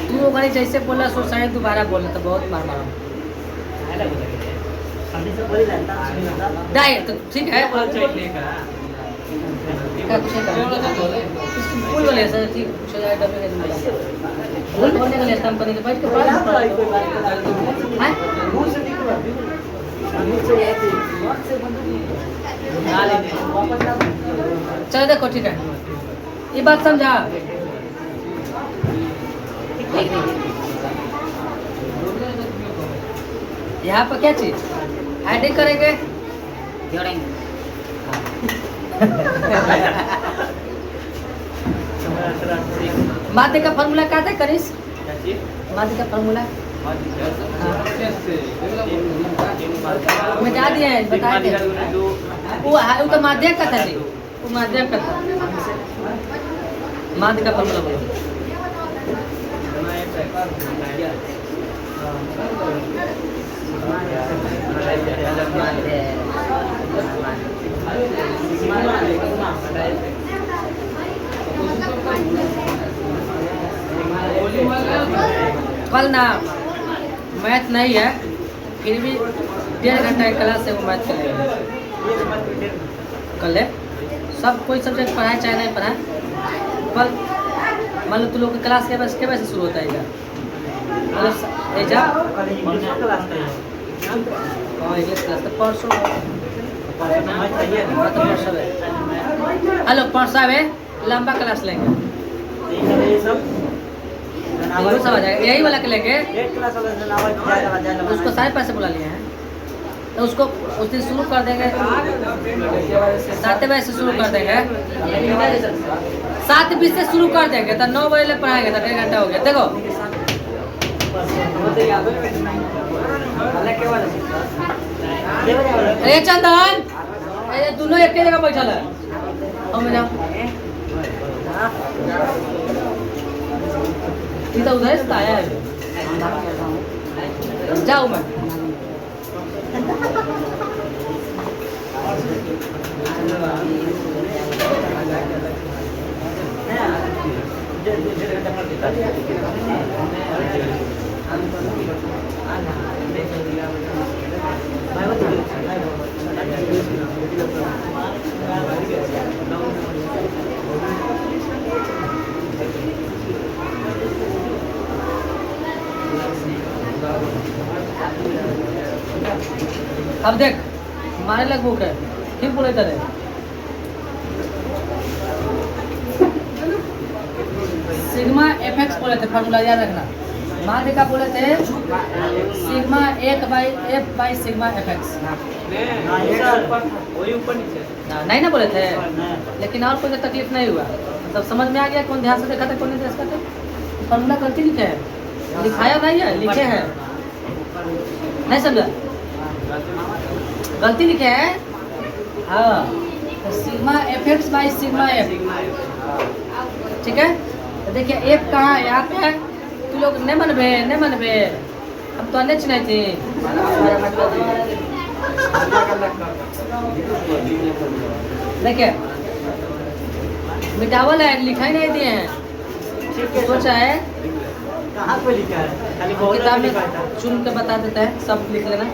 तू वो गाड़ी जैसे बोला सो शायद दोबारा बोलना तो बहुत मार मारा डाय तो ठीक है क्या कुछ है फुल वाले सर ठीक कुछ है डब्बे के अंदर फुल बोलने के लिए कंपनी के बैठ के पास हैं चलो देखो ठीक है ये बात समझा यहाँ पर क्या चीज एडिंग करेंगे जोड़ेंगे माध्य का फॉर्मूला क्या था करिस माध्य का फॉर्मूला बता दिए बता दिए वो तो माध्यम का था जी वो माध्यम का था माध्य का फॉर्मूला बोलो कल ना मैथ नहीं है फिर भी 1.5 घंटा की क्लास है वो मैथ करेंगे कल है सब कोई सब्जेक्ट पढ़ाए चाहे नहीं पढ़ाए कल मान लो तू लोग की क्लास के बजे से शुरू होता है मतलब एग्जाम हाँ इंग्लिश क्लास तो परसों हेलो परसों है लंबा क्लास लेंगे सब आ जाएगा यही वाला के लेंगे उसको सारे पैसे बुला लिए हैं तो उसको उस दिन शुरू कर देंगे 7 बजे से शुरू कर देंगे 7:20 से शुरू कर देंगे तो 9 बजे तक पढ़ाएंगे तो 1.5 घंटा हो गया देखो अरे चंदन ये दोनों एक जगह बैठल है हम जाओ ये तो उधर से आया है जाओ मैं अब देख मारे लग बुक है फिर बोले तरह सिग्मा एफएक्स बोले थे फार्मूला याद रखना मान का बोले थे सिग्मा 1/f सिग्मा एफएक्स नहीं ना बोले थे लेकिन और कोई तकलीफ नहीं हुआ सब समझ में आ गया कौन ध्यान से देखा था कौन नहीं देखा था फार्मूला गलती लिखे है लिखाया नहीं है लिखे है नहीं समझा गलती लिखे है हाँ तो sigma FX by sigma F ठीक है तो देखिए एफ कहाँ है यहाँ पे है तू लोग नहीं मनबे हम तो अन्य नहीं थी देखिए मिटावल है लिखा ही नहीं दिए हैं सोचा है कहाँ पे लिखा है खाली बहुत किताब में चुन के बता देता है सब लिख लेना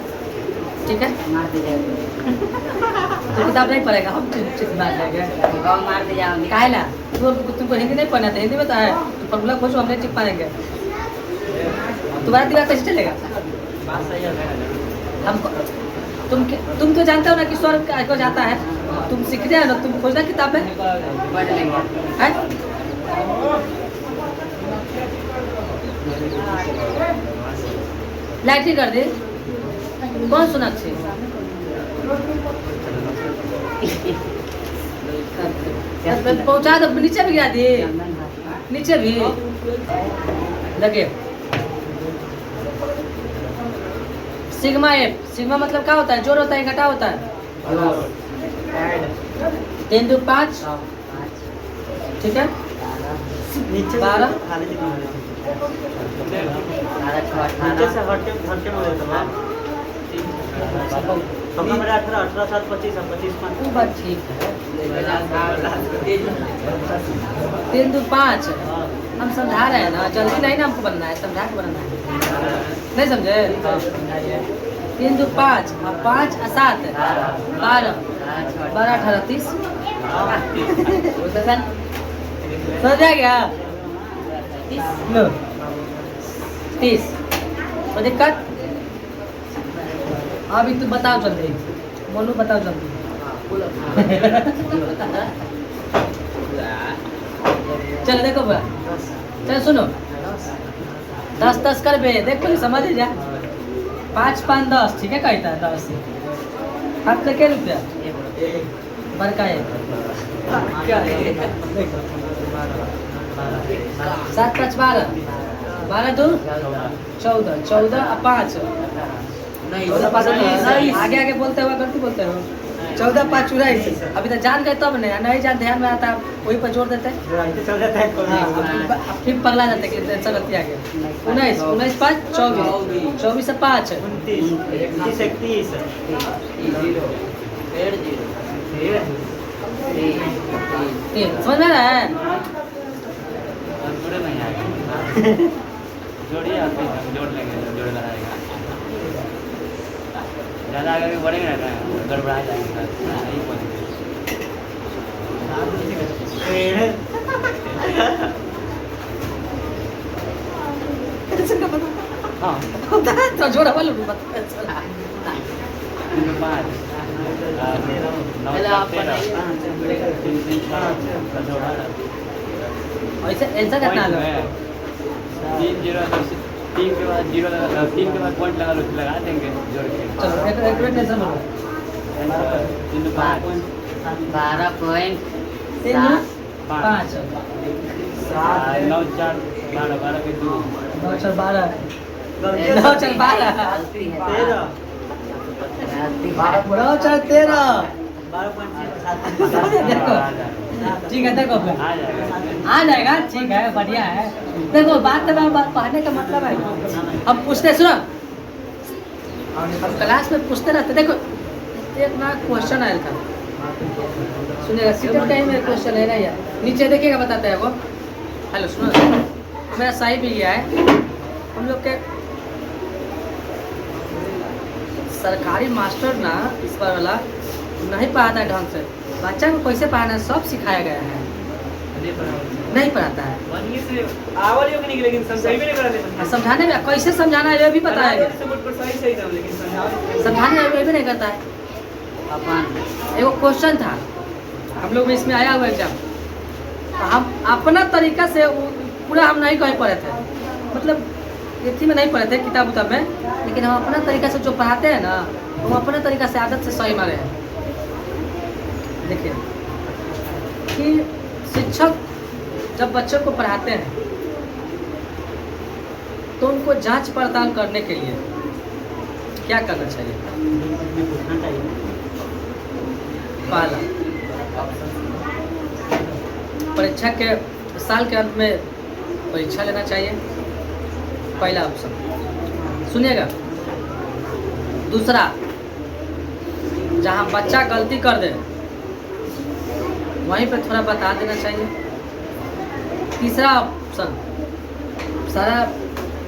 ठीक है तो किताब नहीं पढ़ेगा हम चित मार लेंगे मार दे जाओ काहे ला तुमको हिंदी नहीं पढ़ना था हिंदी में तो है तो फॉर्मूला खोजो हम नहीं चिप पाएंगे तुम्हारा दिमाग कैसे चलेगा बात सही है हमको तुम तो जानते हो ना कि स्वर को जाता है तुम सीख रहे हो ना तुम खोजना किताब में पढ़ लेंगे है लाइट ही कर दे कौन सोनाक्षी पहुंचा दो नीचे भी गिरा दे नीचे भी लगे सिग्मा एफ सिग्मा मतलब क्या होता है जोड़ होता है घटा होता है 3 2 5 ठीक है नीचे 12 खाली लिखना है नीचे से हट के बोले तो हम मेरा 18 7 25 25 वो बात ठीक है 3 2 5 हम समझा रहे हैं ना जल्दी नहीं ना हमको बनना है समझा के बनना है नहीं समझे 3 2 5 5 7 12 12 18 30 समझ आ गया लो 30 तो दिक्कत अभी तुम बताओ जल्दी बोलो बताओ जल्दी चल देखो बा चल सुनो 10 कर बे देख पहले समझ जा 5 5 10 ठीक है कहता है 10 हाथ से क्या रुपया बड़का है 7 5 12 12 2 14 14 5 आगे आगे बोलते हुए गलती बोलते हो 14 5 24 अभी तो जान गए तब नहीं जान ध्यान में आता वही पर जोड़ देते चल जाता है फिर पगला जाते कि ऐसा गलती आ गया 19 19 5 24 24 से 5 29 31 समझ में आ रहा है जोड़िए आप जोड़ लेंगे जोड़ लगाएगा ज़्यादा आगे बढ़ेंगे ना गड़बड़ा जाएंगे नहीं पहुँचेंगे हाँ तो जोड़ा वालों को ऐसा ऐसा करना लो 3 0 3 के बाद 0 लगा, 3 के बाद पॉइंट लगा लो, लगा देंगे जोड़ के। चलो एक मिनट टेंशन मत लो। 3 तो 12 पॉइंट 12 पॉइंट 5 9 4 12 12 के 2 9 4 12 9 4 12 गलती है 9 4 13 देखो ठीक है देखो आ जाएगा। आ जाएगा ठीक है बढ़िया है। देखो बात पढ़ने का मतलब है हम पूछते सुनो हम क्लास में पूछते रहते। देखो एक ना क्वेश्चन आया था सुनिएगा सीटेट टाइम में क्वेश्चन है ना यार नीचे देखिएगा बताते हैं वो। हेलो सुनो मेरा सही भी गया है हम लोग के सरकारी मास्टर ना इस बार वाला नहीं पढ़ाता है ढंग से। बच्चा को कैसे पढ़ाना है सब सिखाया गया है नहीं पढ़ाता है। लेकिन समझाने में कैसे समझाना है ये भी बताया गया समझाने में ये भी नहीं करता है। अपन एगो क्वेश्चन था हम लोग में इसमें आया हुआ एग्जाम तो हम अपना तरीका से पूरा हम नहीं कहीं पढ़े थे मतलब इतनी में नहीं पढ़े थे किताब उताब में लेकिन हम अपना तरीका से जो पढ़ाते हैं ना हम अपने तरीका से आदत से सही मारे हैं। देखिए कि शिक्षक जब बच्चों को पढ़ाते हैं तो उनको जांच पड़ताल करने के लिए क्या करना चाहिए? पहला परीक्षा के साल के अंत में परीक्षा लेना चाहिए पहला ऑप्शन सुनिएगा। दूसरा जहाँ बच्चा गलती कर दे वहीं पे थोड़ा बता देना चाहिए। तीसरा ऑप्शन सारा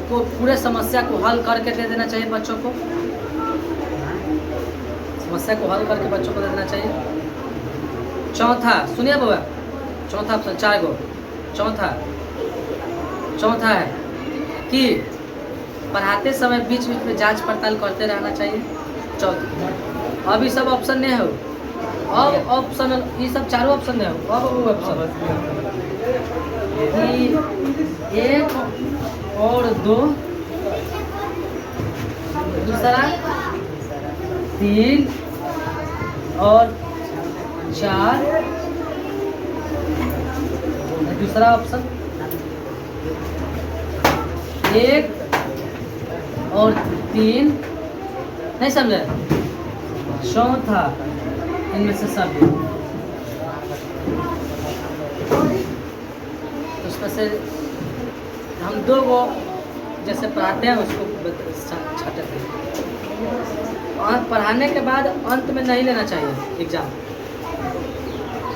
को पूरे समस्या को हल करके दे देना चाहिए बच्चों को समस्या को हल करके बच्चों को दे देना चाहिए। चौथा सुनिए बाबा चौथा ऑप्शन 4 गो चौथा है कि पढ़ाते समय बीच बीच में जांच पड़ताल करते रहना चाहिए। चौथा अब ये सब ऑप्शन नहीं हो अब ऑप्शन ये सब चारों ऑप्शन नहीं हो अब वो ऑप्शन 1 और 2 दूसरा 3 और 4 दूसरा ऑप्शन 1 और 3 नहीं समझे चौथा इनमें से सब उसमें से हम 2 को जैसे पढ़ाते हैं उसको छाटे हैं और पढ़ाने के बाद अंत में नहीं लेना चाहिए एग्जाम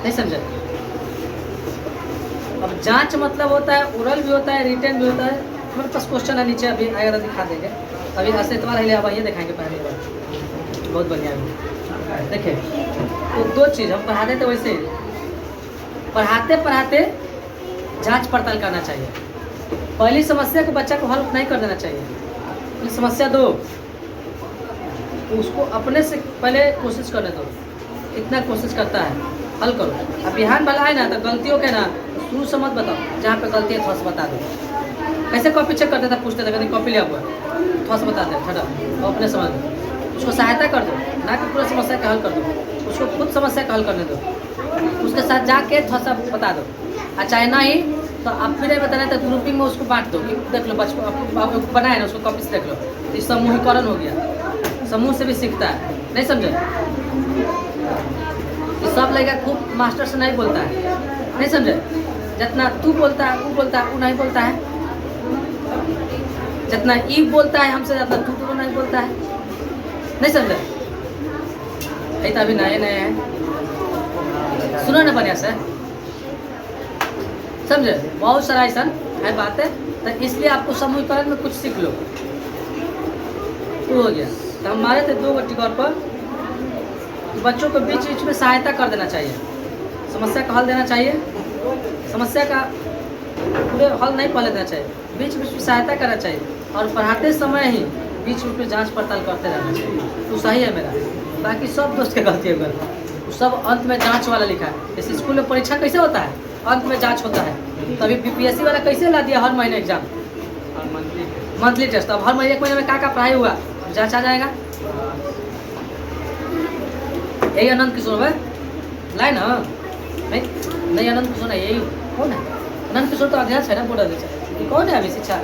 नहीं समझे। अब जांच मतलब होता है ओरल भी होता है रिटन भी होता है। हमारे पास क्वेश्चन है नीचे अभी आएगा दिखा देंगे अभी ऐसे इतवार है अब आइए दिखाएंगे पहले बार बहुत बढ़िया है। देखिए तो 2 चीज़ हम पढ़ाते थे वैसे पढ़ाते जांच पड़ताल करना चाहिए। पहली समस्या को बच्चा को हल नहीं कर देना चाहिए। समस्या 2 तो उसको अपने से पहले कोशिश करने दो कितना कोशिश करता है हल करो। अब बिहान वाला है ना तो गलतियों के ना शुरू से मत बताओ जहाँ पे गलती है थोड़ा सा बता दो। कैसे कॉपी चेक करते थे पूछते थे कभी कॉपी लिया हुआ थोड़ा सा बता दे छटा और अपने समझ दो उसको सहायता कर दो ना कि पूरा समस्या का हल कर दो उसको खुद समस्या का हल करने दो उसके साथ जाके थोड़ा सा बता दो। और चाहे ना ही तो आप फिर बताना तो ग्रुपिंग में उसको बांट दो कि देख लो बचपन बनाए ना उसको कॉपी से देख लो तो समूहीकरण हो गया समूह से भी सीखता है नहीं समझे। तो सब लड़का खूब मास्टर से नहीं बोलता है नहीं समझे। जितना तू बोलता है वो नहीं बोलता है जितना ई बोलता है हमसे ज़्यादा तू नहीं बोलता है नहीं समझे। ये तो अभी नए हैं सुनो ना बढ़िया से समझे। बहुत सारा ऐसा है बात है तो इसलिए आपको समूहीकरण में कुछ सीख लो तो हो गया। तो हम मारे थे 2 गो टिकट पर बच्चों को बीच बीच में सहायता कर देना चाहिए समस्या का हल देना चाहिए। समस्या का पूरे हल नहीं पढ़ देना चाहिए बीच बीच में सहायता करना चाहिए और पढ़ाते समय ही बीच बीच में जांच पड़ताल करते रहना चाहिए। तो सही है मेरा बाकी सब दोस्त के गलती है सब अंत में जांच वाला लिखा है। जैसे स्कूल में परीक्षा कैसे होता है अंत में जांच होता है तभी बीपीएससी वाला कैसे ला दिया हर महीने एग्जाम और मंथली मंथली टेस्ट। अब हर महीने 1 महीने में क्या पढ़ाई हुआ जांच आ जाएगा। यही अनंत किशोर है लाए ना? नहीं अनंत किशोर है, यही कौन है? अनंत किशोर तो अध्यक्ष है ना, बोर्ड अध्यक्ष। ये कौन है अभी शिक्षा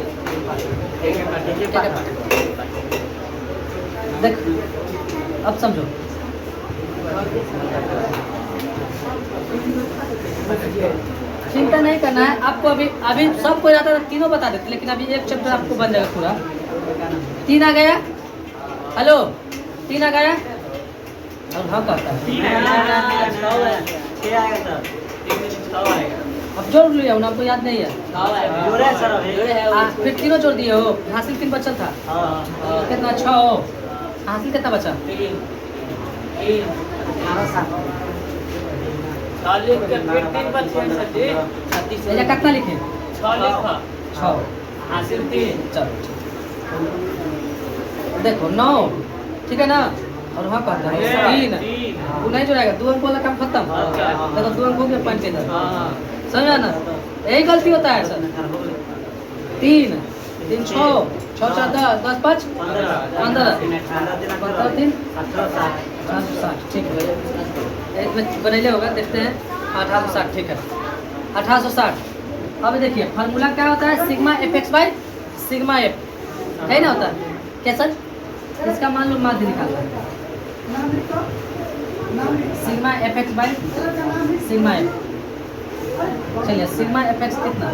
देख, अब समझो। चिंता नहीं करना है आपको। अभी सब कोई आता था, तीनों बता देते, लेकिन अभी एक चैप्टर आपको बन जाएगा पूरा। 3 आ गया? हेलो 3 आ गया? और हाँ कहता है अब जोड़ लिया हूँ ना, आपको याद नहीं है? फिर तीनों जोड़ दिए हो। हासिल 3 बचल था, कितना 6 हो। हासिल कितना बचा? 3 कितना लिखे? 6 हासिल 3। चलो देखो 9, ठीक है ना? और वहाँ कहता है 3 वो नहीं जोड़ेगा, 2 अंक वाला काम खत्म। देखो 2 अंक हो गया पॉइंट के इधर, समझा ना? यही गलती होता है सर। 3 3 6 6 4 10 5 15 3 1860, ठीक है। इसमें बनैले होगा, देखते हैं। 1860, ठीक है 1860। अब देखिए फार्मूला क्या होता है? Sigma F x by sigma F है ना, होता है क्या सर? इसका मान लो माध्य निकालना है। Sigma F x by sigma F. चलिए सिग्मा एफ एक्स कितना?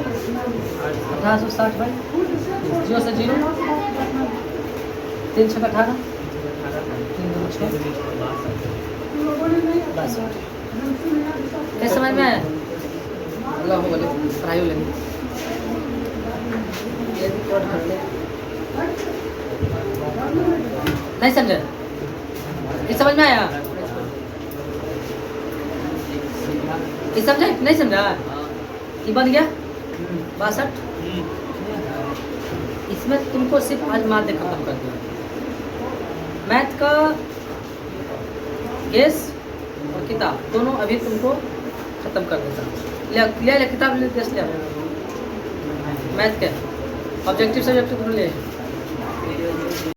1860 बाई 0 से 0 3 6 18 3 2 6 62। किस समझ में आया? अल्लाह हो बोले पढ़ाई हो लेंगे। ये भी कोड कर ले, नहीं समझे? ये समझ में आया? ये समझे नहीं समझा? ये बन गया 62। इसमें तुमको सिर्फ आज माध्य खत्म कर दिया। मैथ का गेस और किताब दोनों अभी तुमको खत्म कर देता। ले किताब ले, गेस ले। मैथ के ऑब्जेक्टिव सब्जेक्टिव ले।